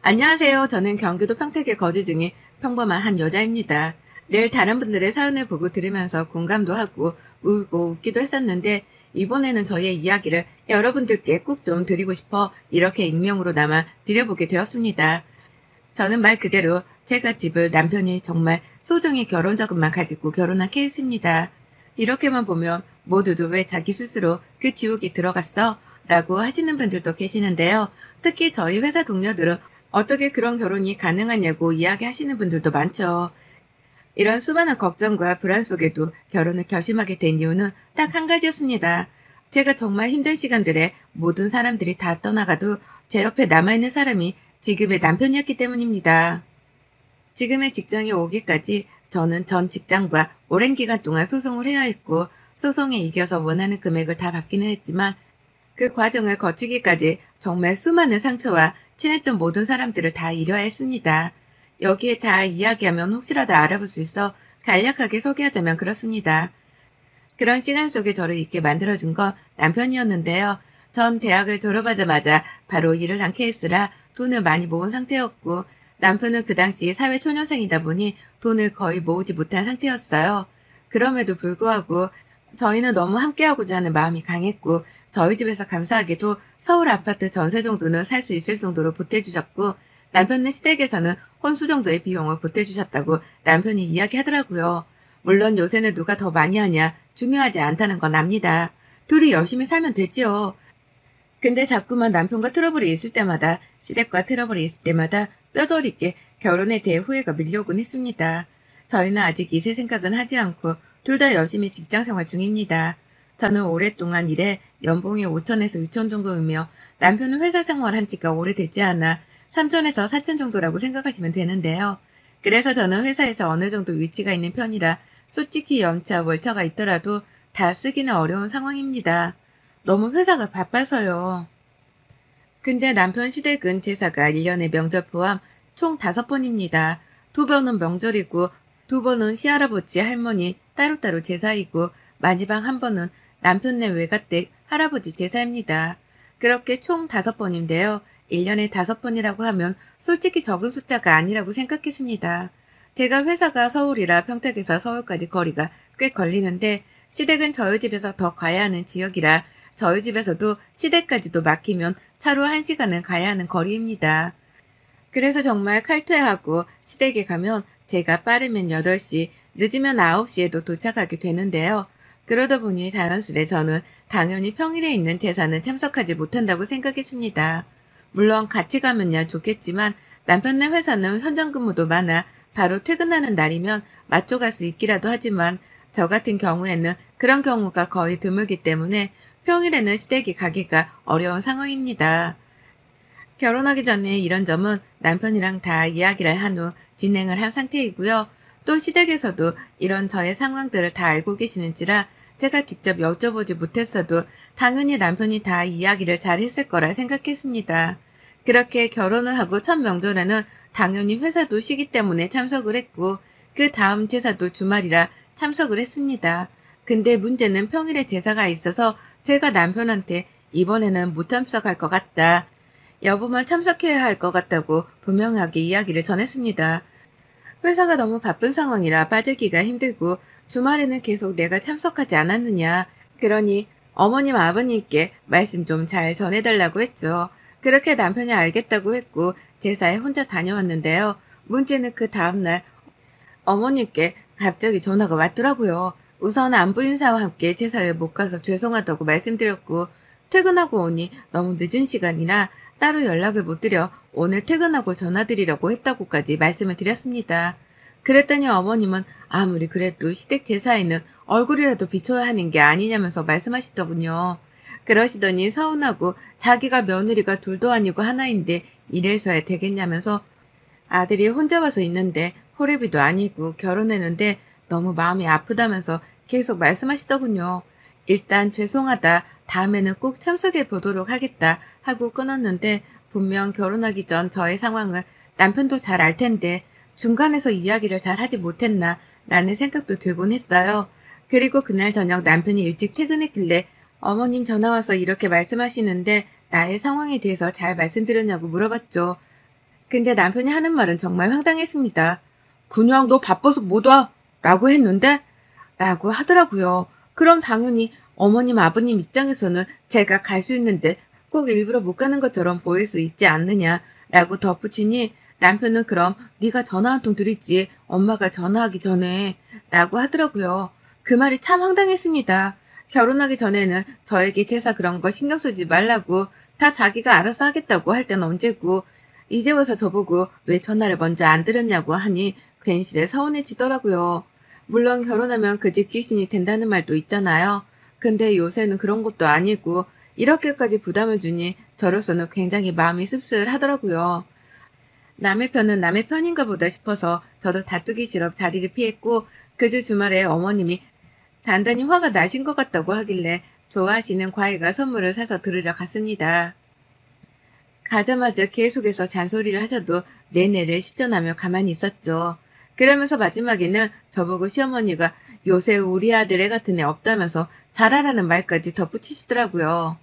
안녕하세요. 저는 경기도 평택에 거주 중인 평범한 한 여자입니다. 늘 다른 분들의 사연을 보고 들으면서 공감도 하고 울고 웃기도 했었는데 이번에는 저의 이야기를 여러분들께 꼭 좀 드리고 싶어 이렇게 익명으로 남아 드려보게 되었습니다. 저는 말 그대로 제가 집을 남편이 정말 소정의 결혼 자금만 가지고 결혼한 케이스입니다. 이렇게만 보면 모두도 왜 자기 스스로 그 지옥에 들어갔어? 라고 하시는 분들도 계시는데요. 특히 저희 회사 동료들은 어떻게 그런 결혼이 가능하냐고 이야기하시는 분들도 많죠. 이런 수많은 걱정과 불안 속에도 결혼을 결심하게 된 이유는 딱 한 가지였습니다. 제가 정말 힘든 시간들에 모든 사람들이 다 떠나가도 제 옆에 남아있는 사람이 지금의 남편이었기 때문입니다. 지금의 직장에 오기까지 저는 전 직장과 오랜 기간 동안 소송을 해야 했고 소송에 이겨서 원하는 금액을 다 받기는 했지만 그 과정을 거치기까지 정말 수많은 상처와 친했던 모든 사람들을 다 잃어야 했습니다. 여기에 다 이야기하면 혹시라도 알아볼 수 있어 간략하게 소개하자면 그렇습니다. 그런 시간 속에 저를 있게 만들어준 건 남편이었는데요. 전 대학을 졸업하자마자 바로 일을 한 케이스라 돈을 많이 모은 상태였고 남편은 그 당시 사회초년생이다 보니 돈을 거의 모으지 못한 상태였어요. 그럼에도 불구하고 저희는 너무 함께하고자 하는 마음이 강했고 저희 집에서 감사하게도 서울 아파트 전세 정도는 살 수 있을 정도로 보태주셨고 남편네 시댁에서는 혼수 정도의 비용을 보태주셨다고 남편이 이야기하더라고요. 물론 요새는 누가 더 많이 하냐 중요하지 않다는 건 압니다. 둘이 열심히 살면 되지요. 근데 자꾸만 남편과 트러블이 있을 때마다 시댁과 트러블이 있을 때마다 뼈저리게 결혼에 대해 후회가 밀려오곤 했습니다. 저희는 아직 이세 생각은 하지 않고 둘 다 열심히 직장생활 중입니다. 저는 오랫동안 일해 연봉이 5천에서 6천 정도이며 남편은 회사 생활한 지가 오래되지 않아 3천에서 4천 정도라고 생각하시면 되는데요. 그래서 저는 회사에서 어느 정도 위치가 있는 편이라 솔직히 연차 월차가 있더라도 다 쓰기는 어려운 상황입니다. 너무 회사가 바빠서요. 근데 남편 시댁은 제사가 1년에 명절 포함 총 5번입니다. 2번은 명절이고 2번은 시할아버지 할머니 따로따로 제사이고 마지막 1번은 남편네 외가댁 할아버지 제사입니다. 그렇게 총 5번인데요. 1년에 5번이라고 하면 솔직히 적은 숫자가 아니라고 생각했습니다. 제가 회사가 서울이라 평택에서 서울까지 거리가 꽤 걸리는데 시댁은 저희 집에서 더 가야 하는 지역이라 저희 집에서도 시댁까지도 막히면 차로 1시간은 가야 하는 거리입니다. 그래서 정말 칼퇴하고 시댁에 가면 제가 빠르면 8시, 늦으면 9시에도 도착하게 되는데요. 그러다 보니 자연스레 저는 당연히 평일에 있는 제사는 참석하지 못한다고 생각했습니다. 물론 같이 가면야 좋겠지만 남편네 회사는 현장 근무도 많아 바로 퇴근하는 날이면 맞춰 갈 수 있기라도 하지만 저 같은 경우에는 그런 경우가 거의 드물기 때문에 평일에는 시댁에 가기가 어려운 상황입니다. 결혼하기 전에 이런 점은 남편이랑 다 이야기를 한 후 진행을 한 상태이고요. 또 시댁에서도 이런 저의 상황들을 다 알고 계시는지라 제가 직접 여쭤보지 못했어도 당연히 남편이 다 이야기를 잘 했을 거라 생각했습니다. 그렇게 결혼을 하고 첫 명절에는 당연히 회사도 쉬기 때문에 참석을 했고 그 다음 제사도 주말이라 참석을 했습니다. 근데 문제는 평일에 제사가 있어서 제가 남편한테 이번에는 못 참석할 것 같다. 여보만 참석해야 할 것 같다고 분명하게 이야기를 전했습니다. 회사가 너무 바쁜 상황이라 빠지기가 힘들고 주말에는 계속 내가 참석하지 않았느냐. 그러니 어머님 아버님께 말씀 좀 잘 전해달라고 했죠. 그렇게 남편이 알겠다고 했고 제사에 혼자 다녀왔는데요. 문제는 그 다음날 어머님께 갑자기 전화가 왔더라고요. 우선 안부 인사와 함께 제사를 못 가서 죄송하다고 말씀드렸고 퇴근하고 오니 너무 늦은 시간이라 따로 연락을 못 드려 오늘 퇴근하고 전화드리려고 했다고까지 말씀을 드렸습니다. 그랬더니 어머님은 아무리 그래도 시댁 제사에는 얼굴이라도 비춰야 하는 게 아니냐면서 말씀하시더군요. 그러시더니 서운하고 자기가 며느리가 둘도 아니고 하나인데 이래서야 되겠냐면서 아들이 혼자 와서 있는데 호래비도 아니고 결혼했는데 너무 마음이 아프다면서 계속 말씀하시더군요. 일단 죄송하다. 다음에는 꼭 참석해 보도록 하겠다 하고 끊었는데 분명 결혼하기 전 저의 상황을 남편도 잘 알 텐데 중간에서 이야기를 잘 하지 못했나 라는 생각도 들곤 했어요. 그리고 그날 저녁 남편이 일찍 퇴근했길래 어머님 전화 와서 이렇게 말씀하시는데 나의 상황에 대해서 잘 말씀드렸냐고 물어봤죠. 근데 남편이 하는 말은 정말 황당했습니다. 그냥 너 바빠서 못 와. 라고 했는데? 라고 하더라고요. 그럼 당연히 어머님, 아버님 입장에서는 제가 갈 수 있는데 꼭 일부러 못 가는 것처럼 보일 수 있지 않느냐 라고 덧붙이니 남편은 그럼 네가 전화 한 통 드리지 엄마가 전화하기 전에 라고 하더라고요. 그 말이 참 황당했습니다. 결혼하기 전에는 저에게 제사 그런 거 신경 쓰지 말라고 다 자기가 알아서 하겠다고 할 땐 언제고 이제 와서 저보고 왜 전화를 먼저 안 드렸냐고 하니 괜시레 서운해지더라고요. 물론 결혼하면 그 집 귀신이 된다는 말도 있잖아요. 근데 요새는 그런 것도 아니고 이렇게까지 부담을 주니 저로서는 굉장히 마음이 씁쓸하더라고요. 남의 편은 남의 편인가 보다 싶어서 저도 다투기 싫어 자리를 피했고 그 주 주말에 어머님이 단단히 화가 나신 것 같다고 하길래 좋아하시는 과일과 선물을 사서 들으러 갔습니다. 가자마자 계속해서 잔소리를 하셔도 내내를 시전하며 가만히 있었죠. 그러면서 마지막에는 저보고 시어머니가 요새 우리 아들 애 같은 애 없다면서 잘하라는 말까지 덧붙이시더라고요.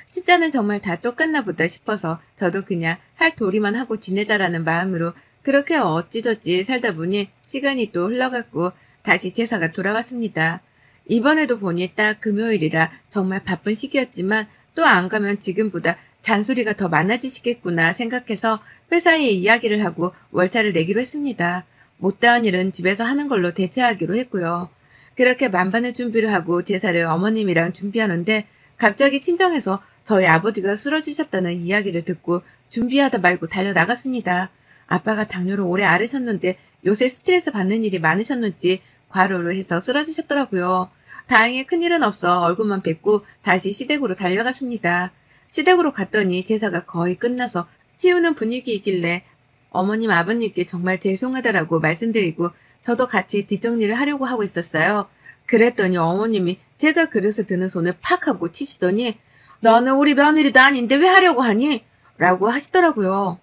숫자는 정말 다 똑같나 보다 싶어서 저도 그냥 할 도리만 하고 지내자라는 마음으로 그렇게 어찌저찌 살다 보니 시간이 또 흘러갔고 다시 제사가 돌아왔습니다. 이번에도 보니 딱 금요일이라 정말 바쁜 시기였지만 또 안 가면 지금보다 잔소리가 더 많아지시겠구나 생각해서 회사에 이야기를 하고 월차를 내기로 했습니다. 못다한 일은 집에서 하는 걸로 대체하기로 했고요. 그렇게 만반의 준비를 하고 제사를 어머님이랑 준비하는데 갑자기 친정에서 저희 아버지가 쓰러지셨다는 이야기를 듣고 준비하다 말고 달려나갔습니다. 아빠가 당뇨를 오래 앓으셨는데 요새 스트레스 받는 일이 많으셨는지 과로를 해서 쓰러지셨더라고요. 다행히 큰일은 없어 얼굴만 뵙고 다시 시댁으로 달려갔습니다. 시댁으로 갔더니 제사가 거의 끝나서 치우는 분위기이길래 어머님 아버님께 정말 죄송하다라고 말씀드리고 저도 같이 뒷정리를 하려고 하고 있었어요. 그랬더니 어머님이 제가 그릇을 드는 손을 팍 하고 치시더니 너는 우리 며느리도 아닌데 왜 하려고 하니? 라고 하시더라고요.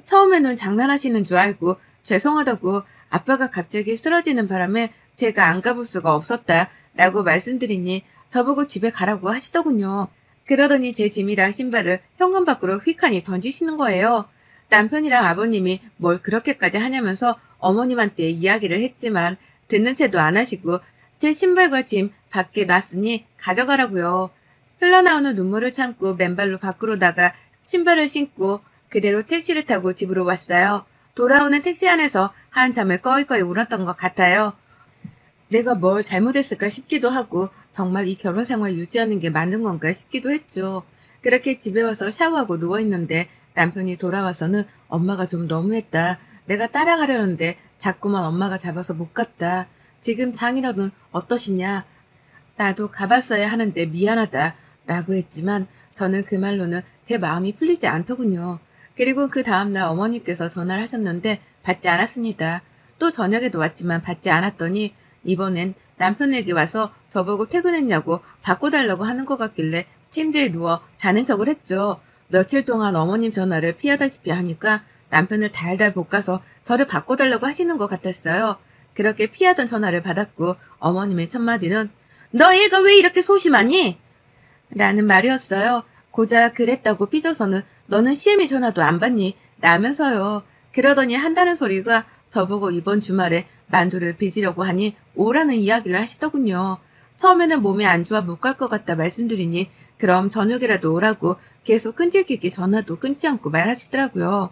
처음에는 장난하시는 줄 알고 죄송하다고 아빠가 갑자기 쓰러지는 바람에 제가 안 가볼 수가 없었다 라고 말씀드리니 저보고 집에 가라고 하시더군요. 그러더니 제 짐이랑 신발을 현관 밖으로 휙하니 던지시는 거예요. 남편이랑 아버님이 뭘 그렇게까지 하냐면서 어머님한테 이야기를 했지만 듣는 채도 안 하시고 제 신발과 짐 밖에 놨으니 가져가라고요. 흘러나오는 눈물을 참고 맨발로 밖으로 나가 신발을 신고 그대로 택시를 타고 집으로 왔어요. 돌아오는 택시 안에서 한참을 꺼이꺼이 울었던 것 같아요. 내가 뭘 잘못했을까 싶기도 하고 정말 이 결혼 생활 유지하는 게 맞는 건가 싶기도 했죠. 그렇게 집에 와서 샤워하고 누워있는데 남편이 돌아와서는 엄마가 좀 너무했다. 내가 따라가려는데 자꾸만 엄마가 잡아서 못 갔다. 지금 장인어른 어떠시냐? 나도 가봤어야 하는데 미안하다. 라고 했지만 저는 그 말로는 제 마음이 풀리지 않더군요. 그리고 그 다음날 어머니께서 전화를 하셨는데 받지 않았습니다. 또 저녁에도 왔지만 받지 않았더니 이번엔 남편에게 와서 저보고 퇴근했냐고 바꿔달라고 하는 것 같길래 침대에 누워 자는 척을 했죠. 며칠 동안 어머님 전화를 피하다시피 하니까 남편을 달달 볶아서 저를 바꿔달라고 하시는 것 같았어요. 그렇게 피하던 전화를 받았고 어머님의 첫마디는 너 얘가 왜 이렇게 소심하니? 라는 말이었어요. 고작 그랬다고 삐져서는 너는 시애미 전화도 안 받니? 라면서요. 그러더니 한다는 소리가 저보고 이번 주말에 만두를 빚으려고 하니 오라는 이야기를 하시더군요. 처음에는 몸이 안 좋아 못 갈 것 같다 말씀드리니 그럼 저녁이라도 오라고 계속 끈질기게 전화도 끊지 않고 말하시더라고요.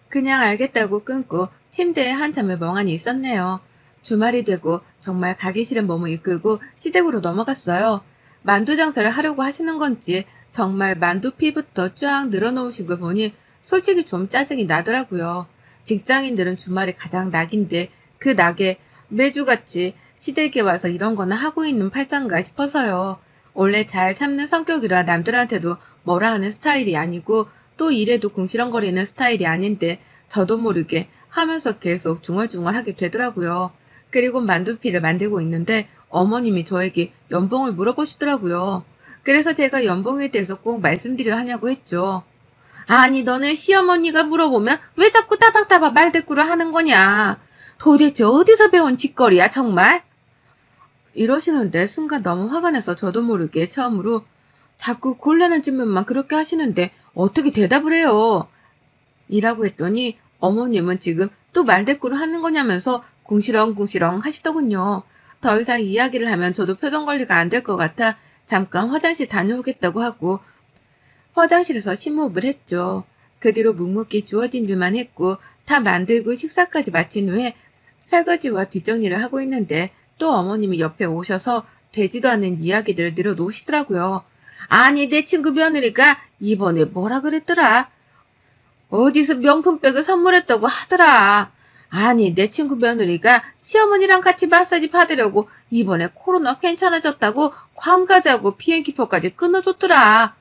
그냥 알겠다고 끊고 침대에 한참을 멍하니 있었네요. 주말이 되고 정말 가기 싫은 몸을 이끌고 시댁으로 넘어갔어요. 만두 장사를 하려고 하시는 건지 정말 만두 피부터 쫙 늘어놓으신 걸 보니 솔직히 좀 짜증이 나더라고요. 직장인들은 주말이 가장 낙인데 그 낙에 매주같이 시댁에 와서 이런 거나 하고 있는 팔짱가 싶어서요. 원래 잘 참는 성격이라 남들한테도 뭐라 하는 스타일이 아니고 또 일에도 궁시렁거리는 스타일이 아닌데 저도 모르게 하면서 계속 중얼중얼하게 되더라고요. 그리고 만두피를 만들고 있는데 어머님이 저에게 연봉을 물어보시더라고요. 그래서 제가 연봉에 대해서 꼭 말씀드려 하냐고 했죠. 아니 너는 시어머니가 물어보면 왜 자꾸 따박따박 말대꾸를 하는 거냐. 도대체 어디서 배운 짓거리야 정말? 이러시는데 순간 너무 화가 나서 저도 모르게 처음으로 자꾸 곤란한 질문만 그렇게 하시는데 어떻게 대답을 해요? 이라고 했더니 어머님은 지금 또 말대꾸를 하는 거냐면서 궁시렁궁시렁 하시더군요. 더 이상 이야기를 하면 저도 표정 관리가 안 될 것 같아 잠깐 화장실 다녀오겠다고 하고 화장실에서 심호흡을 했죠. 그 뒤로 묵묵히 주어진 일만 했고 다 만들고 식사까지 마친 후에 설거지와 뒷정리를 하고 있는데 또 어머님이 옆에 오셔서 되지도 않는 이야기들을 늘어놓으시더라고요. 아니 내 친구 며느리가 이번에 뭐라 그랬더라? 어디서 명품백을 선물했다고 하더라. 아니 내 친구 며느리가 시어머니랑 같이 마사지 받으려고 이번에 코로나 괜찮아졌다고 괌 가자고 비행기표까지 끊어줬더라.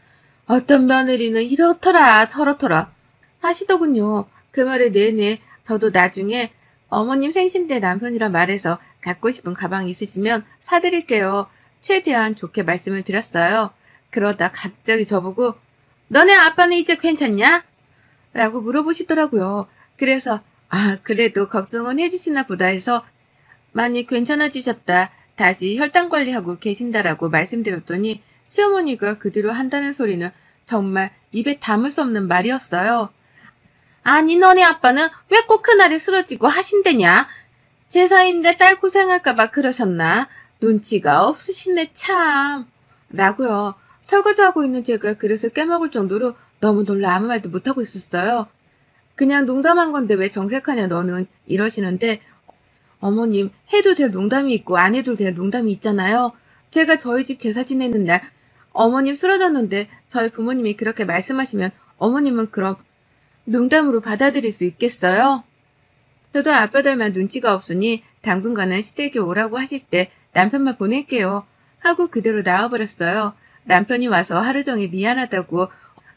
어떤 며느리는 이렇더라 저렇더라 하시더군요. 그 말을 내내 저도 나중에 어머님 생신 때 남편이랑 말해서 갖고 싶은 가방 있으시면 사드릴게요. 최대한 좋게 말씀을 드렸어요. 그러다 갑자기 저보고 너네 아빠는 이제 괜찮냐? 라고 물어보시더라고요. 그래서 그래도 걱정은 해주시나 보다 해서 많이 괜찮아지셨다. 다시 혈당 관리하고 계신다라고 말씀드렸더니 시어머니가 그 뒤로 한다는 소리는 정말 입에 담을 수 없는 말이었어요. 아니 너네 아빠는 왜 꼭 그날에 쓰러지고 하신대냐? 제사인데 딸 고생할까봐 그러셨나? 눈치가 없으시네 참. 라고요. 설거지하고 있는 제가 그릇을 깨먹을 정도로 너무 놀라 아무 말도 못하고 있었어요. 그냥 농담한 건데 왜 정색하냐 너는 이러시는데 어머님 해도 될 농담이 있고 안 해도 될 농담이 있잖아요. 제가 저희 집 제사 지내는 날 어머님 쓰러졌는데 저희 부모님이 그렇게 말씀하시면 어머님은 그럼 농담으로 받아들일 수 있겠어요? 저도 아빠 닮아 눈치가 없으니 당분간은 시댁에 오라고 하실 때 남편만 보낼게요. 하고 그대로 나와버렸어요. 남편이 와서 하루 종일 미안하다고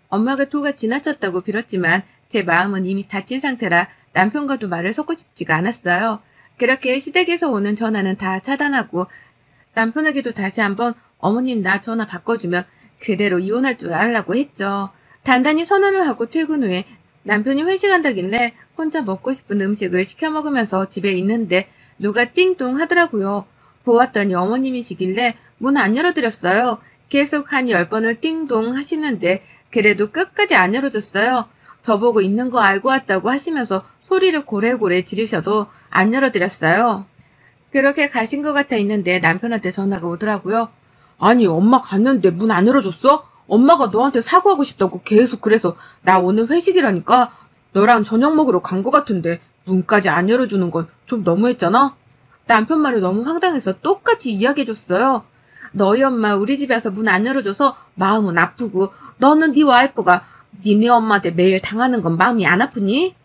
엄마가 토가 지나쳤다고 빌었지만 제 마음은 이미 다친 상태라 남편과도 말을 섞고 싶지가 않았어요. 그렇게 시댁에서 오는 전화는 다 차단하고 남편에게도 다시 한번 어머님 나 전화 바꿔주면 그대로 이혼할 줄 알라고 했죠. 단단히 선언을 하고 퇴근 후에 남편이 회식한다길래 혼자 먹고 싶은 음식을 시켜 먹으면서 집에 있는데 누가 띵동 하더라고요. 보았더니 어머님이시길래 문 안 열어드렸어요. 계속 한 10번을 띵동 하시는데 그래도 끝까지 안 열어줬어요. 저보고 있는 거 알고 왔다고 하시면서 소리를 고래고래 지르셔도 안 열어드렸어요. 그렇게 가신 것 같아 있는데 남편한테 전화가 오더라고요. 아니 엄마 갔는데 문 안 열어줬어? 엄마가 너한테 사과하고 싶다고 계속 그래서 나 오늘 회식이라니까 너랑 저녁 먹으러 간 것 같은데 문까지 안 열어주는 건 좀 너무했잖아? 남편 말을 너무 황당해서 똑같이 이야기해줬어요. 너희 엄마 우리 집에 와서 문 안 열어줘서 마음은 아프고 너는 네 와이프가 니네 엄마한테 매일 당하는 건 마음이 안 아프니?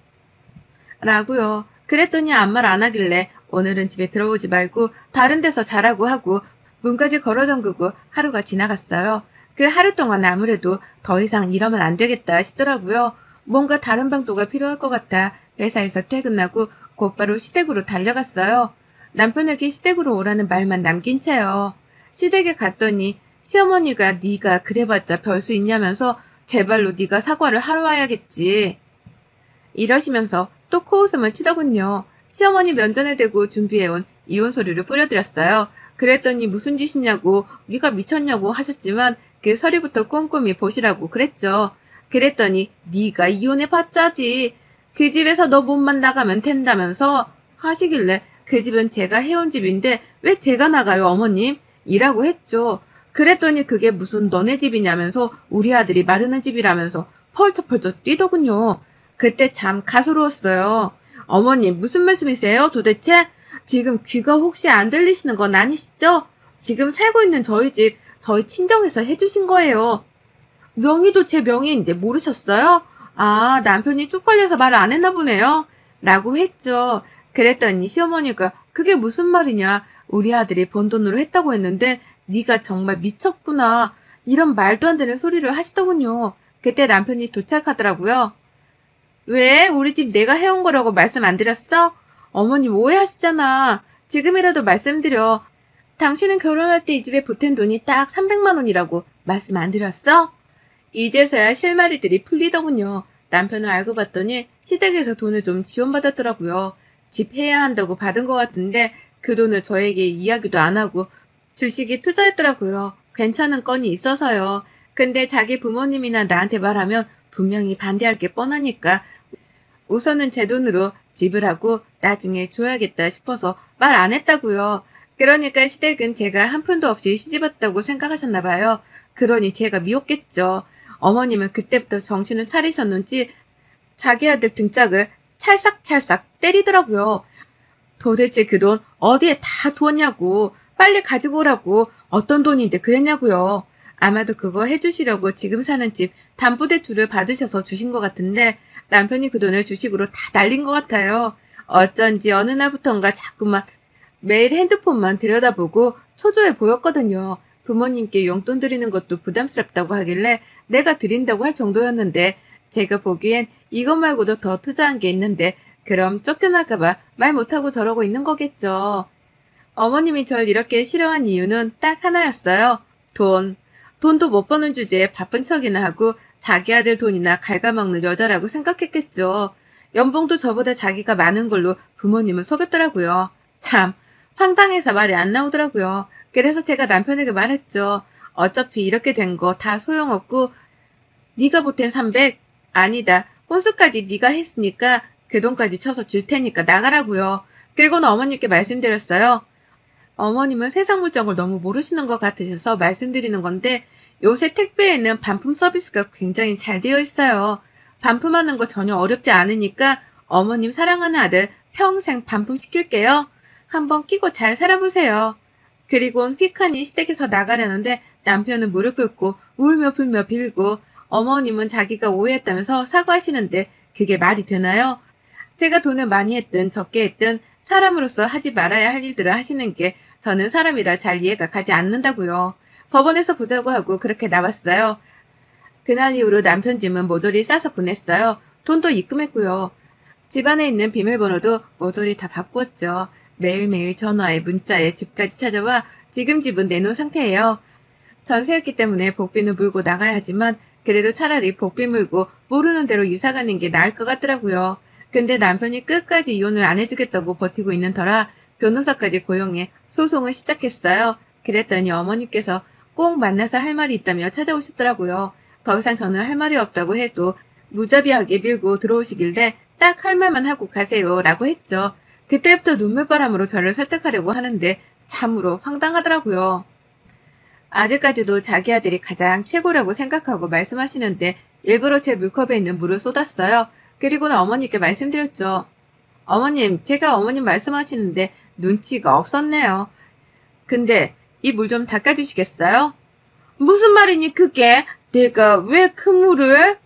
라고요. 그랬더니 아무 말 안 하길래 오늘은 집에 들어오지 말고 다른 데서 자라고 하고 문까지 걸어 잠그고 하루가 지나갔어요. 그 하루 동안 아무래도 더 이상 이러면 안 되겠다 싶더라고요. 뭔가 다른 방도가 필요할 것 같아 회사에서 퇴근하고 곧바로 시댁으로 달려갔어요. 남편에게 시댁으로 오라는 말만 남긴 채요. 시댁에 갔더니 시어머니가 네가 그래봤자 별 수 있냐면서 제발로 네가 사과를 하러 와야겠지. 이러시면서 또 코웃음을 치더군요. 시어머니 면전에 대고 준비해온 이혼 서류를 뿌려드렸어요. 그랬더니 무슨 짓이냐고 네가 미쳤냐고 하셨지만 그 서류부터 꼼꼼히 보시라고 그랬죠. 그랬더니 네가 이혼해봤자지. 그 집에서 너 몸만 나가면 된다면서 하시길래 그 집은 제가 해온 집인데 왜 제가 나가요 어머님? 이라고 했죠. 그랬더니 그게 무슨 너네 집이냐면서 우리 아들이 마르는 집이라면서 펄쩍펄쩍 뛰더군요. 그때 참 가소로웠어요. 어머님 무슨 말씀이세요 도대체? 지금 귀가 혹시 안 들리시는 건 아니시죠? 지금 살고 있는 저희 집 저희 친정에서 해주신 거예요. 명의도 제 명의인데 모르셨어요? 아 남편이 쪽팔려서 말을 안 했나 보네요. 라고 했죠. 그랬더니 시어머니가 그게 무슨 말이냐. 우리 아들이 번 돈으로 했다고 했는데 네가 정말 미쳤구나. 이런 말도 안 되는 소리를 하시더군요. 그때 남편이 도착하더라고요. 왜? 우리 집 내가 해온 거라고 말씀 안 드렸어? 어머님 오해하시잖아. 지금이라도 말씀드려. 당신은 결혼할 때 이 집에 보탠 돈이 딱 300만 원이라고 말씀 안 드렸어? 이제서야 실마리들이 풀리더군요. 남편을 알고 봤더니 시댁에서 돈을 좀 지원받았더라고요. 집 해야 한다고 받은 것 같은데 그 돈을 저에게 이야기도 안 하고 주식에 투자했더라고요. 괜찮은 건이 있어서요. 근데 자기 부모님이나 나한테 말하면 분명히 반대할 게 뻔하니까 우선은 제 돈으로 집을 하고 나중에 줘야겠다 싶어서 말 안 했다고요. 그러니까 시댁은 제가 한 푼도 없이 시집왔다고 생각하셨나 봐요. 그러니 제가 미웠겠죠. 어머님은 그때부터 정신을 차리셨는지 자기 아들 등짝을 찰싹찰싹 때리더라고요. 도대체 그 돈 어디에 다 두었냐고, 빨리 가지고 오라고, 어떤 돈인데 그랬냐고요. 아마도 그거 해주시려고 지금 사는 집 담보대출을 받으셔서 주신 것 같은데 남편이 그 돈을 주식으로 다 날린 것 같아요. 어쩐지 어느 날부턴가 자꾸만 매일 핸드폰만 들여다보고 초조해 보였거든요. 부모님께 용돈 드리는 것도 부담스럽다고 하길래 내가 드린다고 할 정도였는데 제가 보기엔 이것 말고도 더 투자한 게 있는데 그럼 쫓겨날까봐 말 못하고 저러고 있는 거겠죠. 어머님이 절 이렇게 싫어한 이유는 딱 하나였어요. 돈. 돈도 못 버는 주제에 바쁜 척이나 하고 자기 아들 돈이나 갉아먹는 여자라고 생각했겠죠. 연봉도 저보다 자기가 많은 걸로 부모님을 속였더라고요. 참 황당해서 말이 안 나오더라고요. 그래서 제가 남편에게 말했죠. 어차피 이렇게 된 거 다 소용없고 네가 보탠 300? 아니다. 혼수까지 네가 했으니까 그 돈까지 쳐서 줄 테니까 나가라고요. 그리고는 어머님께 말씀드렸어요. 어머님은 세상 물정을 너무 모르시는 것 같으셔서 말씀드리는 건데 요새 택배에는 반품 서비스가 굉장히 잘 되어 있어요. 반품하는 거 전혀 어렵지 않으니까 어머님 사랑하는 아들 평생 반품시킬게요. 한번 끼고 잘 살아보세요. 그리고는 휙하니 시댁에서 나가려는데 남편은 무릎 꿇고 울며 불며 빌고 어머님은 자기가 오해했다면서 사과하시는데 그게 말이 되나요? 제가 돈을 많이 했든 적게 했든 사람으로서 하지 말아야 할 일들을 하시는 게 저는 사람이라 잘 이해가 가지 않는다고요. 법원에서 보자고 하고 그렇게 나왔어요. 그날 이후로 남편 짐은 모조리 싸서 보냈어요. 돈도 입금했고요. 집안에 있는 비밀번호도 모조리 다 바꾸었죠. 매일매일 전화에 문자에 집까지 찾아와 지금 집은 내놓은 상태예요. 전세였기 때문에 복비는 물고 나가야 하지만 그래도 차라리 복비 물고 모르는 대로 이사가는 게 나을 것 같더라고요. 근데 남편이 끝까지 이혼을 안 해주겠다고 버티고 있는 터라 변호사까지 고용해 소송을 시작했어요. 그랬더니 어머니께서 꼭 만나서 할 말이 있다며 찾아오시더라고요. 더 이상 저는 할 말이 없다고 해도 무자비하게 밀고 들어오시길래 딱 할 말만 하고 가세요 라고 했죠. 그때부터 눈물바람으로 저를 설득하려고 하는데 참으로 황당하더라고요. 아직까지도 자기 아들이 가장 최고라고 생각하고 말씀하시는데 일부러 제 물컵에 있는 물을 쏟았어요. 그리고는 어머니께 말씀드렸죠. 어머님, 제가 어머님 말씀하시는데 눈치가 없었네요. 근데 이 물 좀 닦아주시겠어요? 무슨 말이니 그게? 내가 왜 그 물을?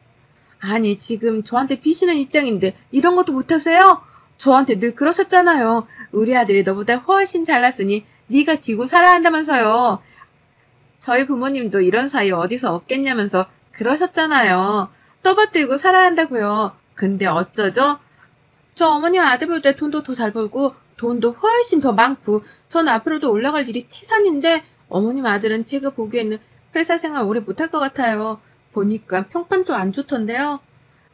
아니 지금 저한테 비시는 입장인데 이런 것도 못하세요? 저한테 늘 그러셨잖아요. 우리 아들이 너보다 훨씬 잘났으니 네가 지고 살아야 한다면서요. 저희 부모님도 이런 사이 어디서 얻겠냐면서 그러셨잖아요. 떠받들고 살아야 한다고요. 근데 어쩌죠? 저 어머니 아들보다 돈도 더 잘 벌고 돈도 훨씬 더 많고 전 앞으로도 올라갈 일이 태산인데 어머님 아들은 제가 보기에는 회사 생활 오래 못할 것 같아요. 보니까 평판도 안 좋던데요.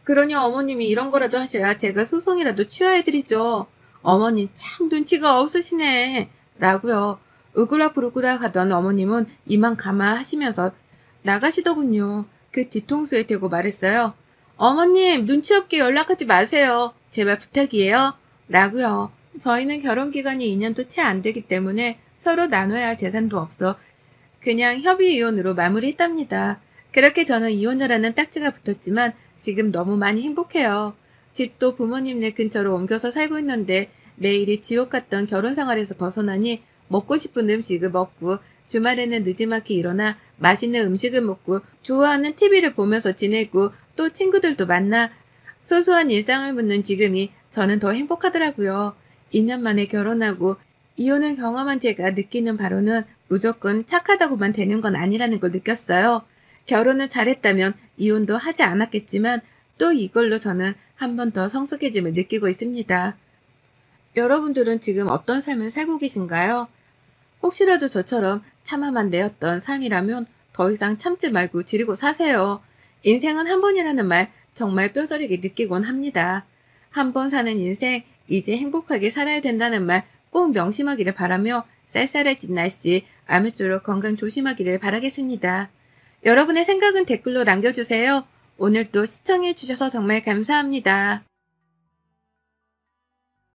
그러니 어머님이 이런 거라도 하셔야 제가 소송이라도 취하해드리죠. 어머님 참 눈치가 없으시네. 라고요. 으그락부르그락 하던 어머님은 이만 감아하시면서 나가시더군요. 그 뒤통수에 대고 말했어요. 어머님 눈치 없게 연락하지 마세요. 제발 부탁이에요. 라고요. 저희는 결혼기간이 2년도 채 안 되기 때문에 서로 나눠야 할 재산도 없어 그냥 협의 이혼으로 마무리했답니다. 그렇게 저는 이혼녀라는 딱지가 붙었지만 지금 너무 많이 행복해요. 집도 부모님네 근처로 옮겨서 살고 있는데 매일이 지옥 같던 결혼 생활에서 벗어나니 먹고 싶은 음식을 먹고 주말에는 늦지막히 일어나 맛있는 음식을 먹고 좋아하는 TV를 보면서 지내고 또 친구들도 만나 소소한 일상을 묻는 지금이 저는 더 행복하더라고요. 2년 만에 결혼하고 이혼을 경험한 제가 느끼는 바로는 무조건 착하다고만 되는 건 아니라는 걸 느꼈어요. 결혼을 잘했다면 이혼도 하지 않았겠지만 또 이걸로 저는 한 번 더 성숙해짐을 느끼고 있습니다. 여러분들은 지금 어떤 삶을 살고 계신가요? 혹시라도 저처럼 참아만 내었던 삶이라면 더 이상 참지 말고 지르고 사세요. 인생은 한 번이라는 말 정말 뼈저리게 느끼곤 합니다. 한 번 사는 인생 이제 행복하게 살아야 된다는 말 꼭 명심하기를 바라며 쌀쌀해진 날씨 아무쪼록 건강 조심하기를 바라겠습니다. 여러분의 생각은 댓글로 남겨주세요. 오늘 또 시청해주셔서 정말 감사합니다.